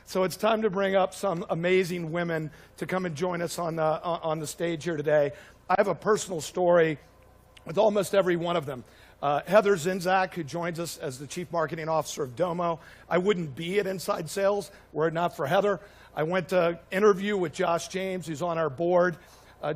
So it's time to bring up some amazing women to come and join us on the stage here today. I have a personal story with almost every one of them. Heather Zinzak, who joins us as the Chief Marketing Officer of Domo. I wouldn't be at Inside Sales were it not for Heather. I went to interview with Josh James, who's on our board.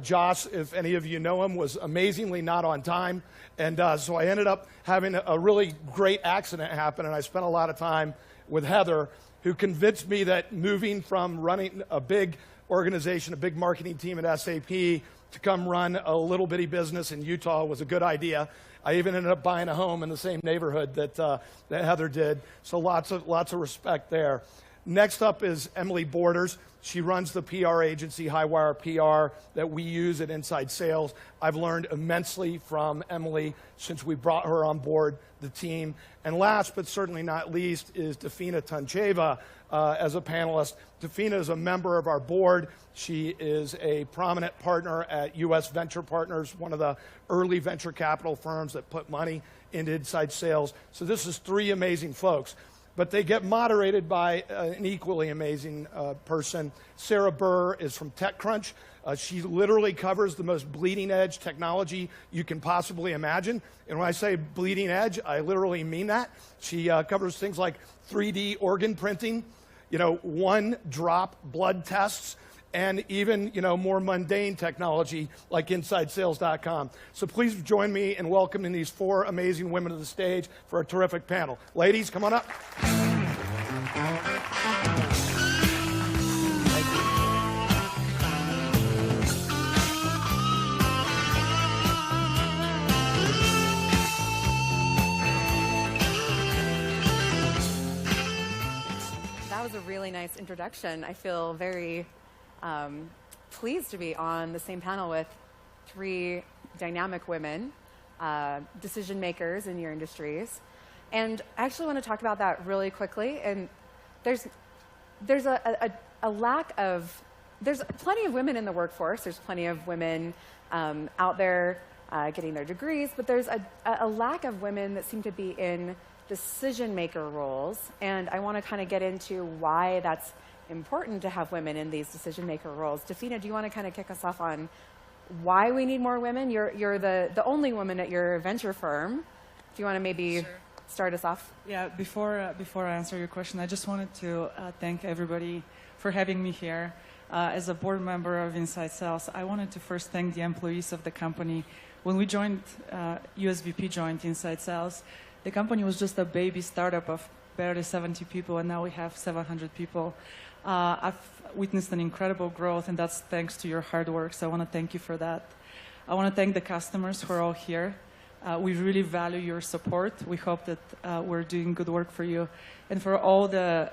Josh, if any of you know him, was amazingly not on time. And so I ended up having a really great accident happen, and I spent a lot of time with Heather, who convinced me that moving from running a big organization, a big marketing team at SAP, to come run a little bitty business in Utah was a good idea. I even ended up buying a home in the same neighborhood that Heather did. So lots of respect there. Next up is Emily Borders. She runs the PR agency, Highwire PR, that we use at Inside Sales. I've learned immensely from Emily since we brought her on board the team. And last but certainly not least is Defina Tuncheva as a panelist. Defina is a member of our board. She is a prominent partner at US Venture Partners, one of the early venture capital firms that put money into Inside Sales. So this is three amazing folks. But they get moderated by an equally amazing person. Sarah Buhr is from TechCrunch. She literally covers the most bleeding edge technology you can possibly imagine. And when I say bleeding edge, I literally mean that. She covers things like 3D organ printing, one-drop blood tests, and even more mundane technology like InsideSales.com. So please join me in welcoming these four amazing women to the stage for a terrific panel. Ladies, come on up. That was a really nice introduction. I feel very pleased to be on the same panel with three dynamic women, decision makers in your industries. And I actually want to talk about that really quickly. And there's a lack of, there's plenty of women in the workforce. There's plenty of women out there getting their degrees, but there's a lack of women that seem to be in decision maker roles. And I want to kind of get into why that's important to have women in these decision maker roles. Defina, do you want to kind of kick us off on why we need more women? You're the only woman at your venture firm. Do you want to maybe start us off? Yeah, before I answer your question, I just wanted to thank everybody for having me here. As a board member of Inside Sales, I wanted to first thank the employees of the company. When we joined, USVP joined Inside Sales, the company was just a baby startup of barely 70 people, and now we have 700 people. I've witnessed an incredible growth, and that's thanks to your hard work, so I want to thank you for that. I want to thank the customers who are all here. We really value your support. We hope that we're doing good work for you. And for all the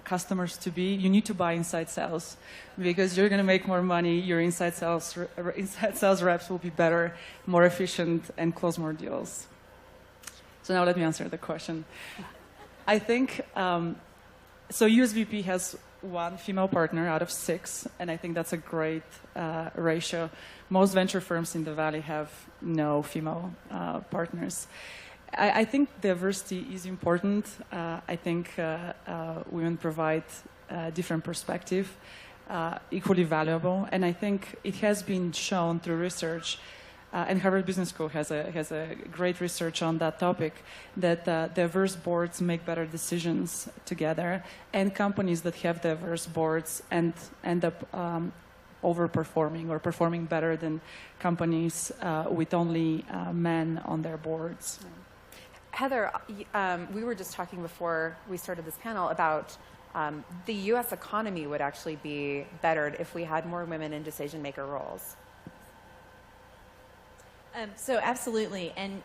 customers to be, you need to buy Inside Sales because you're going to make more money. Your Inside Sales reps will be better, more efficient, and close more deals. So now let me answer the question. I think, so USVP has one female partner out of 6, and I think that's a great ratio. Most venture firms in the Valley have no female partners. I think diversity is important. I think women provide a different perspective, equally valuable, and I think it has been shown through research, and Harvard Business School has a great research on that topic, that diverse boards make better decisions together, and companies that have diverse boards end up overperforming or performing better than companies with only men on their boards. Heather, we were just talking before we started this panel about the U.S. economy would actually be bettered if we had more women in decision maker roles. So absolutely, and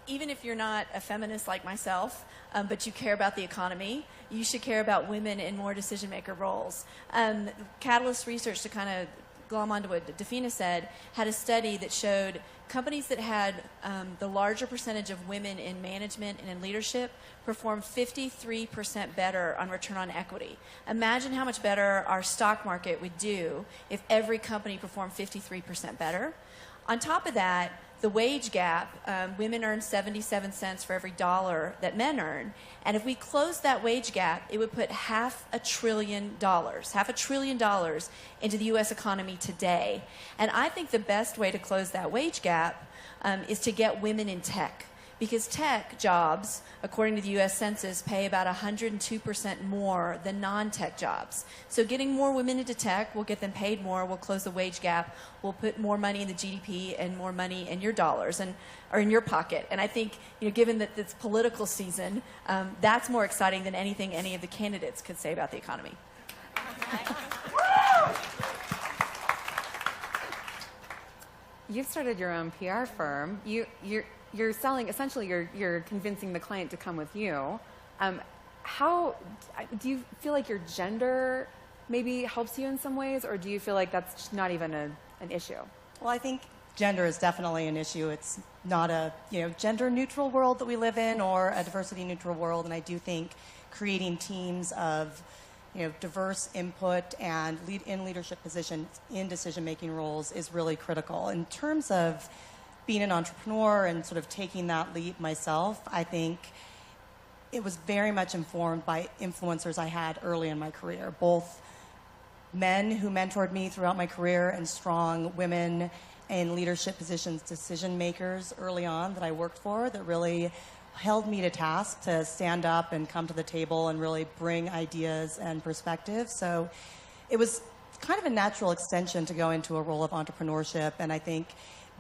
even if you're not a feminist like myself, but you care about the economy, you should care about women in more decision maker roles. Catalyst research, to kind of glom onto what Defina said, had a study that showed companies that had the larger percentage of women in management and in leadership performed 53% better on return on equity. Imagine how much better our stock market would do if every company performed 53% better. On top of that, the wage gap, women earn 77 cents for every dollar that men earn. And if we close that wage gap, it would put $500 billion into the U.S. economy today. And I think the best way to close that wage gap is to get women in tech. Because tech jobs, according to the U.S. Census, pay about 102% more than non-tech jobs. So getting more women into tech will get them paid more, will close the wage gap, will put more money in the GDP and more money in your dollars or in your pocket. And I think, given that it's political season, that's more exciting than anything any of the candidates could say about the economy. You've started your own PR firm. You're selling, essentially you're convincing the client to come with you. How do you feel like your gender maybe helps you in some ways, or do you feel like that's not even an issue? Well, I think gender is definitely an issue. It's not a gender neutral world that we live in, or a diversity neutral world, and I do think creating teams of diverse input and in leadership positions in decision-making roles is really critical. In terms of being an entrepreneur and sort of taking that leap myself, I think it was very much informed by influencers I had early in my career, both men who mentored me throughout my career and strong women in leadership positions, decision makers early on that I worked for, that really held me to task to stand up and come to the table and really bring ideas and perspectives. So it was kind of a natural extension to go into a role of entrepreneurship, and I think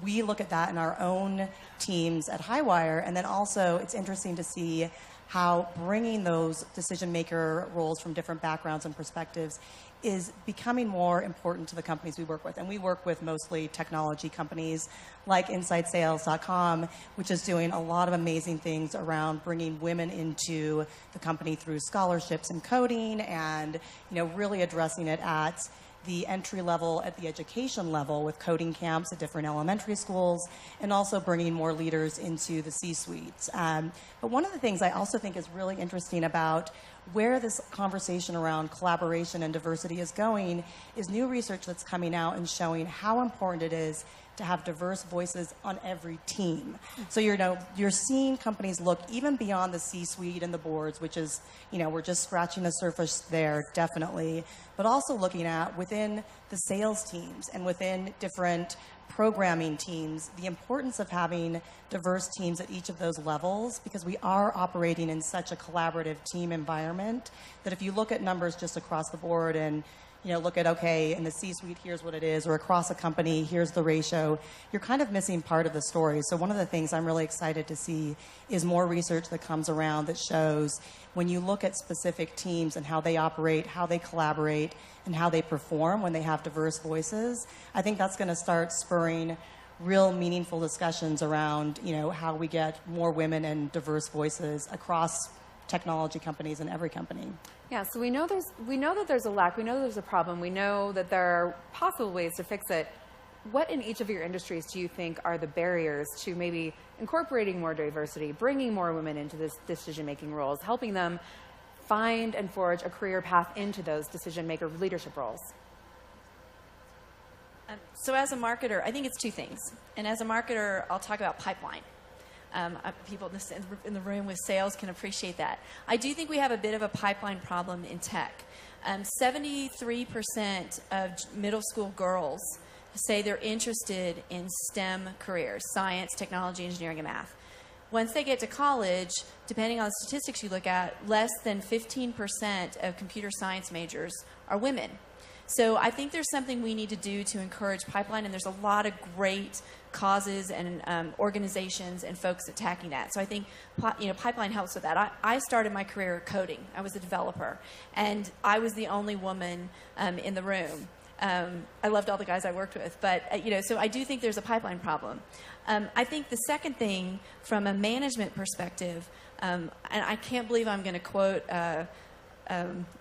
we look at that in our own teams at Highwire, and then also it's interesting to see how bringing those decision maker roles from different backgrounds and perspectives is becoming more important to the companies we work with. And we work with mostly technology companies like InsideSales.com, which is doing a lot of amazing things around bringing women into the company through scholarships in coding and really addressing it at the entry level, at the education level, with coding camps at different elementary schools, and also bringing more leaders into the C-suites. But one of the things I also think is really interesting about where this conversation around collaboration and diversity is going is new research that's coming out and showing how important it is to have diverse voices on every team. So you're seeing companies look even beyond the C-suite and the boards, which is, we're just scratching the surface there, definitely, but also looking at within the sales teams and within different programming teams, the importance of having diverse teams at each of those levels, because we are operating in such a collaborative team environment that if you look at numbers just across the board and look at, okay, in the C-suite, here's what it is, or across a company, here's the ratio, you're kind of missing part of the story. So one of the things I'm really excited to see is more research that comes around that shows when you look at specific teams and how they operate, how they collaborate, and how they perform when they have diverse voices, I think that's going to start spurring real meaningful discussions around, how we get more women and diverse voices across technology companies and every company. Yeah, so we know that there's a lack, we know there's a problem, we know that there are possible ways to fix it. What in each of your industries do you think are the barriers to maybe incorporating more diversity, bringing more women into this decision-making roles, helping them find and forge a career path into those decision-maker leadership roles? So as a marketer, I think it's two things. And as a marketer, I'll talk about pipeline. People in the room with sales can appreciate that. I do think we have a bit of a pipeline problem in tech. 73% of middle school girls say they're interested in STEM careers, science, technology, engineering, and math. Once they get to college, depending on the statistics you look at, less than 15% of computer science majors are women. So I think there's something we need to do to encourage pipeline, and there's a lot of great causes and organizations and folks attacking that. So I think pipeline helps with that. I started my career coding. I was a developer, and I was the only woman in the room. I loved all the guys I worked with, but so I do think there's a pipeline problem. I think the second thing, from a management perspective, and I can't believe I'm going to quote a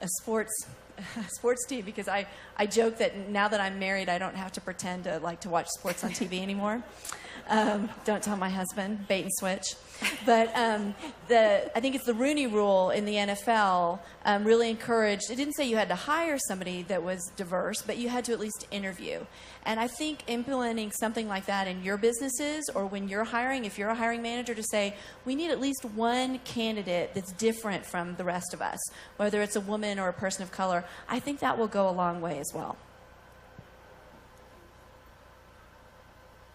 sports team, because I joke that now that I'm married, I don't have to pretend to like to watch sports on TV anymore. Don't tell my husband, bait and switch. But I think it's the Rooney Rule in the NFL really encouraged, it didn't say you had to hire somebody that was diverse, but you had to at least interview. And I think implementing something like that in your businesses or when you're hiring, if you're a hiring manager, to say, we need at least one candidate that's different from the rest of us, whether it's a woman or a person of color, I think that will go a long way as well.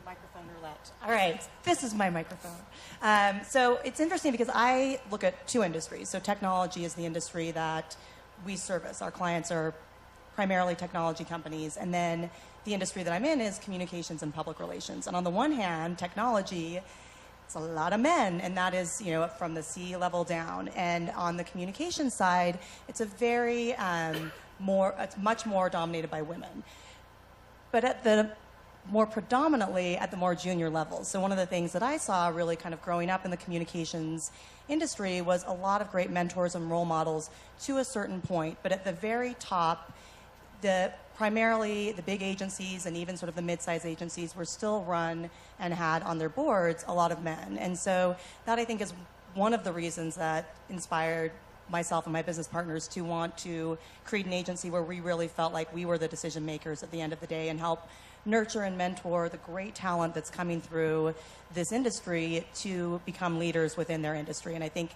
Microphone roulette. All right, this is my microphone. So it's interesting because I look at two industries. So technology is the industry that we service. Our clients are primarily technology companies. And then the industry that I'm in is communications and public relations. And on the one hand, technology, it's a lot of men, and that is, you know, from the C-level down. And on the communication side, it's a very it's much more dominated by women. But at the more predominantly at the more junior levels. So one of the things that I saw really kind of growing up in the communications industry was a lot of great mentors and role models to a certain point. But at the very top, primarily the big agencies and even sort of the mid-sized agencies were still run and had on their boards a lot of men. And so that, I think, is one of the reasons that inspired myself and my business partners to want to create an agency where we really felt like we were the decision makers at the end of the day and help nurture and mentor the great talent that's coming through this industry to become leaders within their industry. And I think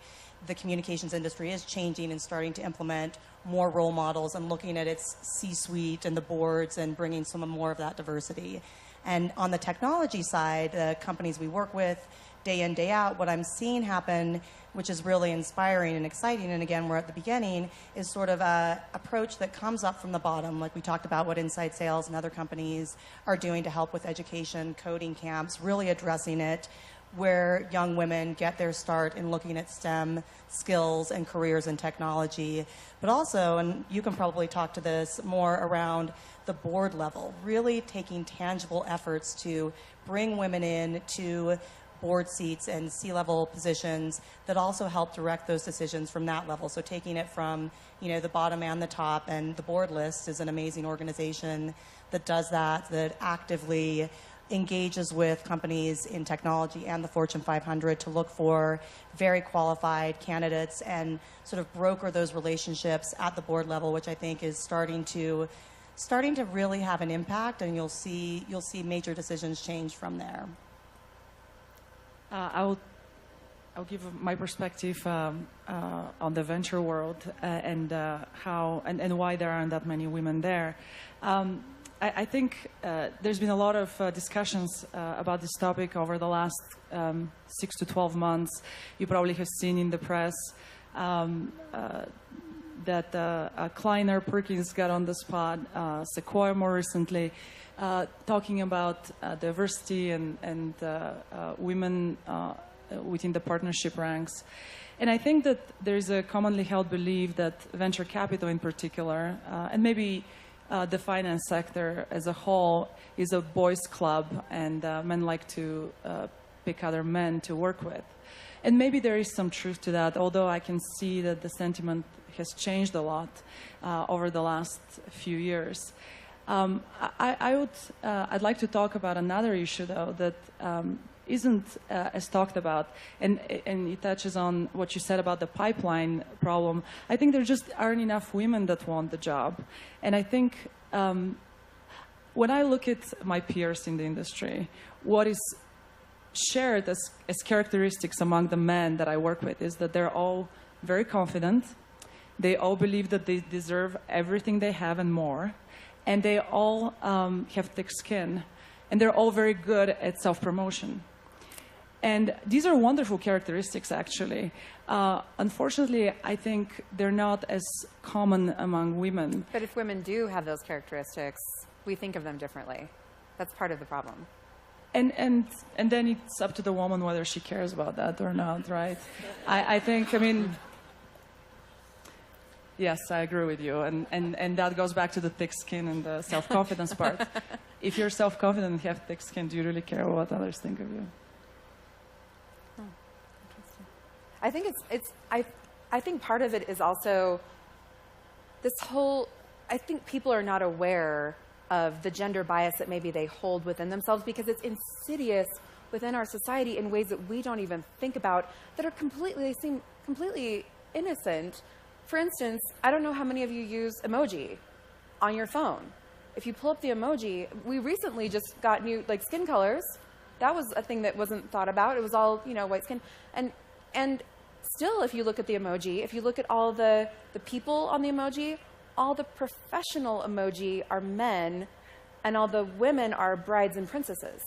the communications industry is changing and starting to implement more role models and looking at its C-suite and the boards and bringing some more of that diversity. And on the technology side, the companies we work with, day in, day out, what I'm seeing happen, which is really inspiring and exciting, and again, we're at the beginning, is sort of a approach that comes up from the bottom, like we talked about what Inside Sales and other companies are doing to help with education, coding camps, really addressing it, where young women get their start in looking at STEM skills and careers in technology. But also, and you can probably talk to this more around the board level, really taking tangible efforts to bring women in to board seats and C-level positions that also help direct those decisions from that level. So taking it from, you know, the bottom and the top, and the Board List is an amazing organization that does that actively engages with companies in technology and the Fortune 500 to look for very qualified candidates and sort of broker those relationships at the board level, which I think is starting to really have an impact, and you'll see major decisions change from there. I'll give my perspective on the venture world and how and why there aren't that many women there. I think there's been a lot of discussions about this topic over the last 6 to 12 months. You probably have seen in the press that Kleiner Perkins got on the spot, Sequoia more recently, talking about diversity and women within the partnership ranks. And I think that there's a commonly held belief that venture capital in particular, and maybe the finance sector as a whole, is a boys' club, and men like to pick other men to work with. And maybe there is some truth to that, although I can see that the sentiment has changed a lot over the last few years. I'd like to talk about another issue, though, that isn't as talked about, and it touches on what you said about the pipeline problem. I think there just aren't enough women that want the job. And I think when I look at my peers in the industry, what is shared as characteristics among the men that I work with is that they're all very confident. They all believe that they deserve everything they have and more. And they all have thick skin. And they're all very good at self-promotion. And these are wonderful characteristics, actually. Unfortunately, I think they're not as common among women. But if women do have those characteristics, we think of them differently. That's part of the problem. And then it's up to the woman whether she cares about that or not, right? I think, I mean, yes, I agree with you. And that goes back to the thick skin and the self-confidence part. If you're self-confident and have thick skin, do you really care what others think of you? I think I think part of it is also this whole, I think people are not aware of the gender bias that maybe they hold within themselves because it's insidious within our society in ways that we don't even think about that are they seem completely innocent. For instance, I don't know how many of you use emoji on your phone. If you pull up the emoji, we recently just got new skin colors. That was a thing that wasn't thought about. It was all, white skin. And still, if you look at the emoji, if you look at all the people on the emoji, all the professional emoji are men, and all the women are brides and princesses.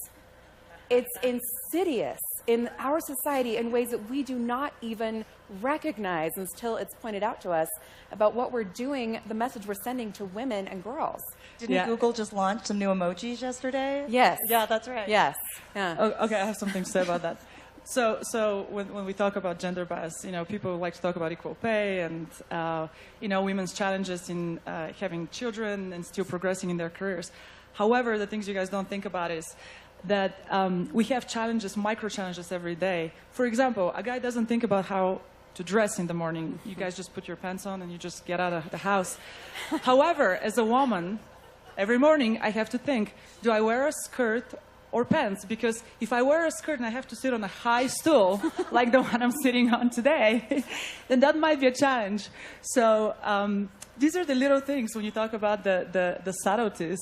It's insidious in our society in ways that we do not even recognize until it's pointed out to us about what we're doing, the message we're sending to women and girls. Didn't Google just launch some new emojis yesterday? Yes. Yeah, that's right. Yes. Yeah. Oh, okay, I have something to say about that. So when we talk about gender bias, people like to talk about equal pay and, women's challenges in having children and still progressing in their careers. However, the things you guys don't think about is that we have challenges, micro challenges every day. For example, a guy doesn't think about how to dress in the morning. You guys just put your pants on and you just get out of the house. However, as a woman, every morning I have to think, do I wear a skirt or pants? Because if I wear a skirt and I have to sit on a high stool, like the one I'm sitting on today, then that might be a challenge. So these are the little things when you talk about the subtleties.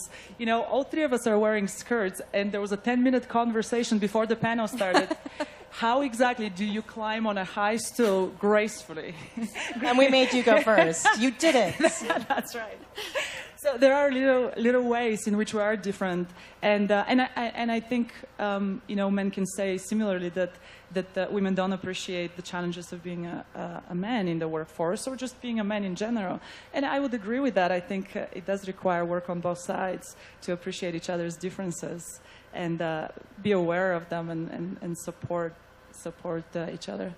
All three of us are wearing skirts, and there was a 10-minute conversation before the panel started. How exactly do you climb on a high stool gracefully? And we made you go first. You did it. That's right. So there are little ways in which we are different, and I think men can say similarly that women don't appreciate the challenges of being a man in the workforce or just being a man in general. And I would agree with that. I think it does require work on both sides to appreciate each other's differences and be aware of them and support each other.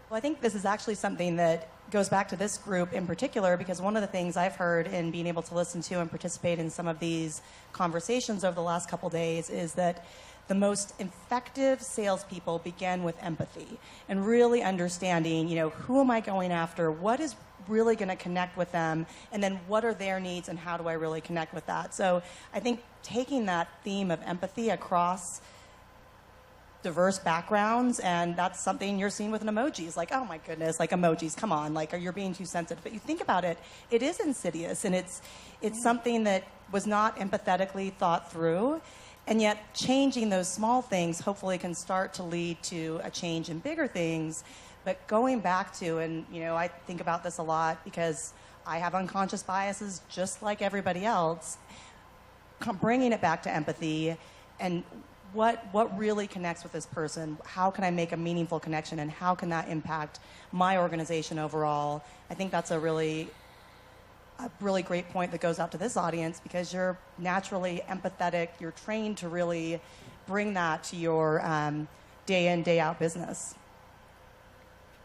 Well, I think this is actually something that goes back to this group in particular, because one of the things I've heard in being able to listen to and participate in some of these conversations over the last couple days is that the most effective salespeople begin with empathy and really understanding, who am I going after? What is really going to connect with them? And then what are their needs and how do I really connect with that? So I think taking that theme of empathy across diverse backgrounds, and that's something you're seeing with an emoji. It's like, oh my goodness, emojis, come on, you're being too sensitive. But you think about it, it is insidious, and it's something that was not empathetically thought through, and yet changing those small things hopefully can start to lead to a change in bigger things. But going back to, and I think about this a lot because I have unconscious biases just like everybody else, bringing it back to empathy and what really connects with this person? How can I make a meaningful connection, and how can that impact my organization overall? I think that's a really great point that goes out to this audience, because you're naturally empathetic. You're trained to really bring that to your day in, day out business.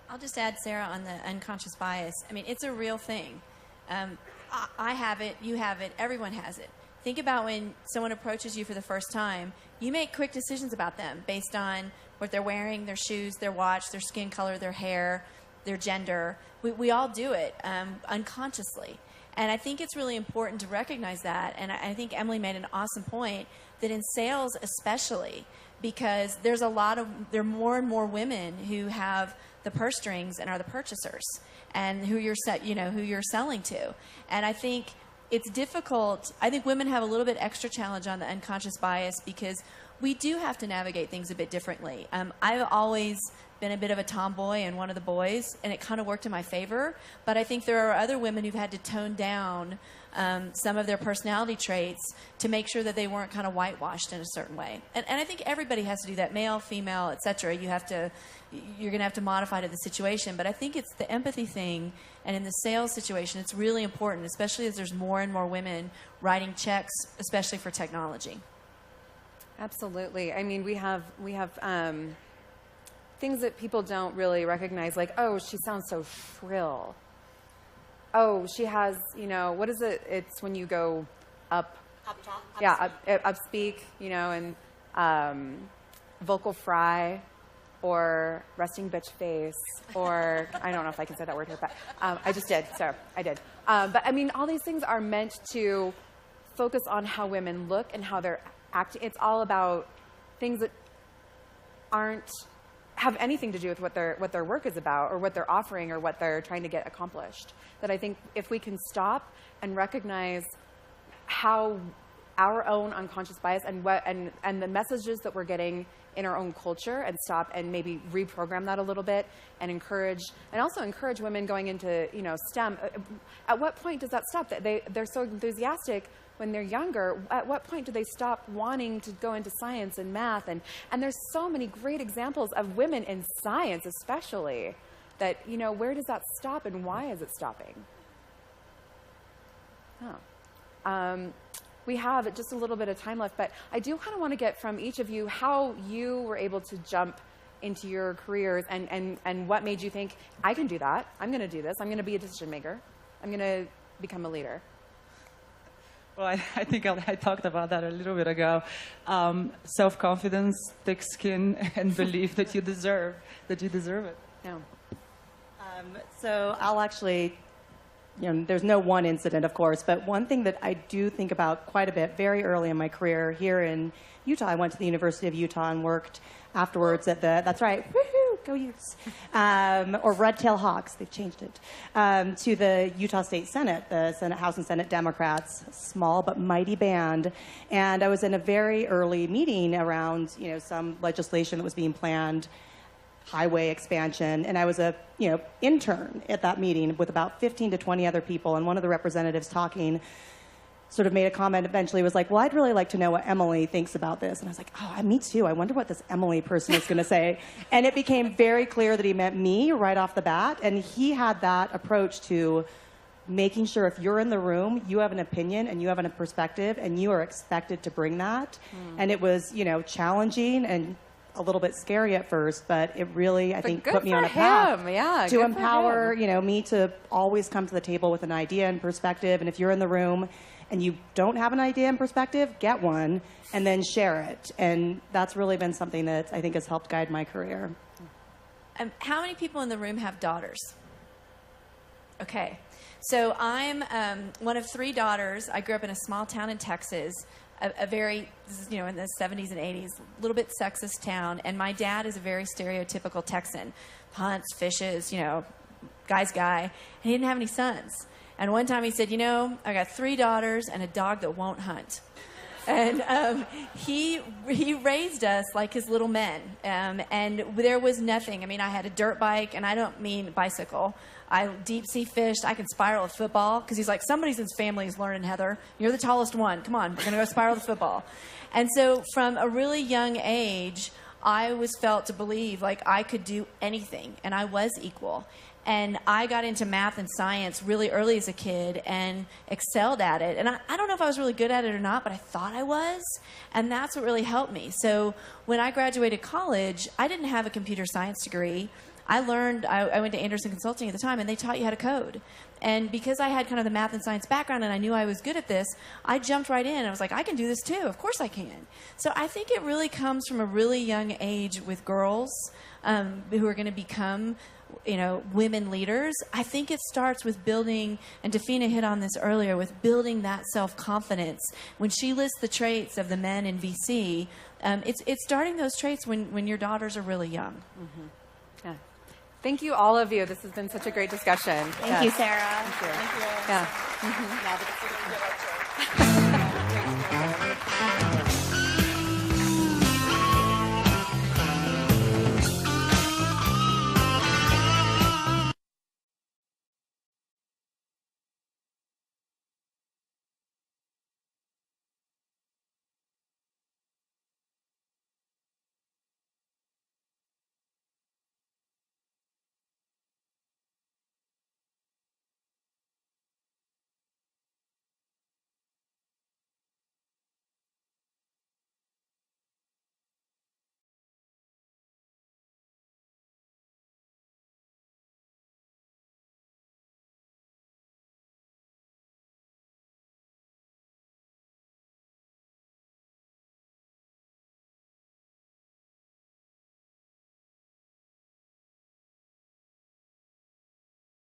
I'll just add, Sarah, on the unconscious bias. I mean, it's a real thing. I have it, you have it, everyone has it. Think about when someone approaches you for the first time, you make quick decisions about them based on what they're wearing, their shoes, their watch, their skin color, their hair, their gender. We all do it unconsciously. And I think it's really important to recognize that. And I think Emily made an awesome point that in sales especially, because there are more and more women who have the purse strings and are the purchasers and who you're selling to. And I think it's difficult. I think women have a little bit extra challenge on the unconscious bias because we do have to navigate things a bit differently. I've always been a bit of a tomboy and one of the boys, and it kind of worked in my favor. But I think there are other women who've had to tone down some of their personality traits to make sure that they weren't kind of whitewashed in a certain way. And I think everybody has to do that, male, female, etc. You're going to have to modify to the situation. But I think it's the empathy thing, and in the sales situation, it's really important, especially as there's more and more women writing checks, especially for technology. Absolutely. I mean, we have things that people don't really recognize, like, oh, she sounds so shrill. Oh, she has, what is it? It's when you go up. Up top? Up speak, and vocal fry, or resting bitch face, or I don't know if I can say that word here, but I just did, so I did. But I mean, all these things are meant to focus on how women look and how they're acting. It's all about things that aren't have anything to do with what their work is about or what they're offering or what they're trying to get accomplished. That I think if we can stop and recognize how our own unconscious bias and the messages that we're getting in our own culture, and stop and maybe reprogram that a little bit and also encourage women going into STEM. At what point does that stop? They're so enthusiastic when they're younger. At what point do they stop wanting to go into science and math? And there's so many great examples of women in science, especially, that where does that stop and why is it stopping? We have just a little bit of time left, but I do kind of want to get from each of you how you were able to jump into your careers and what made you think, I can do that. I'm going to do this. I'm going to be a decision maker. I'm going to become a leader. Well, I think I talked about that a little bit ago. Self-confidence, thick skin, and belief that you deserve it. Yeah. So I'll actually, there's no one incident, of course, but one thing that I do think about quite a bit very early in my career here in Utah, I went to the University of Utah and worked afterwards at that's right, woohoo, go Utes, or Red-Tail Hawks, they've changed it, to the Utah State Senate, the Senate House and Senate Democrats, small but mighty band. And I was in a very early meeting around, some legislation that was being planned, highway expansion, and I was a intern at that meeting with about 15 to 20 other people, and one of the representatives talking sort of made a comment, eventually was like, well, I'd really like to know what Emily thinks about this. And I was like, oh, me too. I wonder what this Emily person is going to say. And it became very clear that he meant me right off the bat, and he had that approach to making sure if you're in the room, you have an opinion and you have a perspective, and you are expected to bring that. And it was, challenging and a little bit scary at first, but it really, I think, put me on a path to empower, me to always come to the table with an idea and perspective. And if you're in the room and you don't have an idea and perspective, get one and then share it. And that's really been something that I think has helped guide my career. How many people in the room have daughters? Okay. So I'm one of 3 daughters. I grew up in a small town in Texas. A very, this is, in the 70s and 80s, a little bit sexist town. And my dad is a very stereotypical Texan. Hunts, fishes, guy's guy. And he didn't have any sons. And one time he said, I got 3 daughters and a dog that won't hunt. And he raised us like his little men. And there was nothing. I mean, I had a dirt bike, and I don't mean bicycle. I deep sea fished. I can spiral a football, because he's like, somebody's in his family is learning, Heather. You're the tallest one. Come on, we're going to go spiral the football. And so from a really young age, I was felt to believe like I could do anything, and I was equal. And I got into math and science really early as a kid and excelled at it. And I don't know if I was really good at it or not, but I thought I was. And that's what really helped me. So when I graduated college, I didn't have a computer science degree. I went to Anderson Consulting at the time, and they taught you how to code. And because I had kind of the math and science background and I knew I was good at this, I jumped right in. I was like, I can do this too. Of course I can. So I think it really comes from a really young age with girls who are going to become women leaders. I think it starts with building, and Dafina hit on this earlier, with building that self-confidence. When she lists the traits of the men in VC, it's starting those traits when your daughters are really young. Mm-hmm. Yeah. Thank you, all of you. This has been such a great discussion. Thank you, Sarah. Thank you. Thank you. Yeah. Mm-hmm. Now that it's